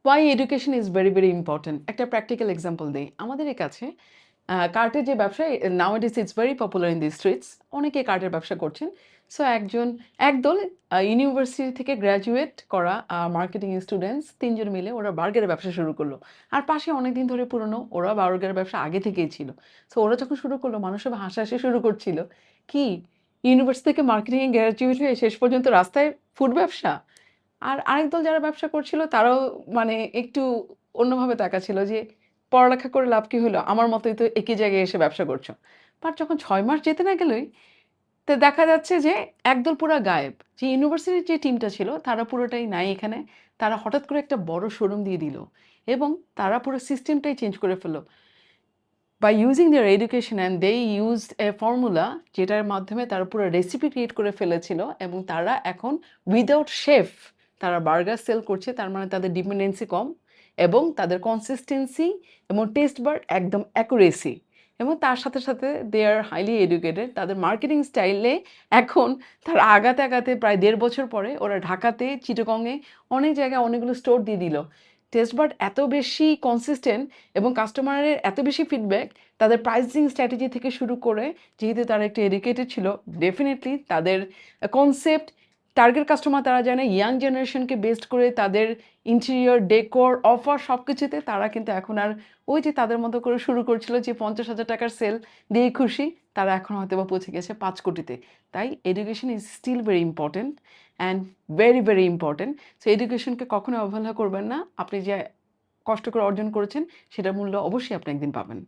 Y education is very very important. একটা practical example দিই। আমাদের এই কাছে কার্টের যে ব্যবসা nowadays it's very popular in the streets. অনেকে কার্টের ব্যবসা করছেন। সো একদল ইউনিভার্সিটি থেকে গ্র্যাজুয়েট করা মার্কেটিং স্টুডেন্টস ৩ জন মিলে ওরা বার্গারের ব্যবসা শুরু করলো। আর পাশে অনেকদিন ধরে পুরনো ওরা বার্গারের ব্যবসা আগে থেকেই ছিল। সো ওরা যখন শুরু করলো মানুষ সব হাসাহাসি শুরু করছিল। কি ইউনিভার্সিটি থেকে মার্কেটিং এ গ্র্যাজুয়েট হয়ে শেষ পর্যন্ত রাস্তায় ফুড ব্যবসা? আর আরেক দল যারা ব্যবসা করছিল তারাও মানে একটু অন্যভাবে তাকাচ্ছিল যে, "পড়ালেখা করে লাভ কি হলো? আমার মতোই তো একই জায়গায় এসে ব্যবসা করছো।" বাট যখন ৬ মাস যেতে না গেলেই তো দেখা যাচ্ছে যে একদল পুরা গায়েব। যে ইউনিভার্সিটির যে টিমটা ছিল তারা পুরোটাই নাই এখানে। তারা হঠাৎ করে একটা বড় শোরুম দিয়ে দিল এবং তারা পুরো সিস্টেমটাই চেঞ্জ করে ফেলল। By using their education and they used a formula যেটার মাধ্যমে তারা পুরো রেসিপি ক্রিয়েট করে ফেলেছিল এবং তারা এখন উইদাউট শেফ তারা বার্গার সেল করছে। তার মানে তাদের ডিপেন্ডেন্সি কম এবং তাদের কনসিস্টেন্সি এবং টেস্ট বার একদম অ্যাকুরেসি এবং তার সাথে সাথে দে আর হাইলি এডুকেটেড। তাদের মার্কেটিং স্টাইলে এখন তারা আগাতে আগাতে প্রায় ১.৫ বছর পরে ওরা ঢাকাতে, চিটাগংয়ে অনেক জায়গায় অনেকগুলো স্টোর দিয়ে দিল। টেস্ট বাড এত বেশি কনসিস্টেন্ট এবং কাস্টমারের এত বেশি ফিডব্যাক, তাদের প্রাইসিং স্ট্র্যাটেজি থেকে শুরু করে যেহেতু তারা একটু এডুকেটেড ছিল, ডেফিনিটলি তাদের কনসেপ্ট, টার্গেট কাস্টমার তারা জানে ইয়াং জেনারেশনকে বেস্ট করে তাদের ইন্টেরিয়র, ডেকোর, অফার সবকিছুতে তারা কিন্তু এখন আর ওই যে তাদের মতো করে শুরু করছিল যে ৫০,০০০ টাকার সেল দিয়েই খুশি, তারা এখন হয়তোবা পৌঁছে গেছে ৫ কোটিতে। তাই education is still very important and very, very important. So এডুকেশনকে কখনো অবহেলা করবেন না। আপনি যে কষ্ট করে অর্জন করেছেন সেটার মূল্য অবশ্যই আপনি একদিন পাবেন।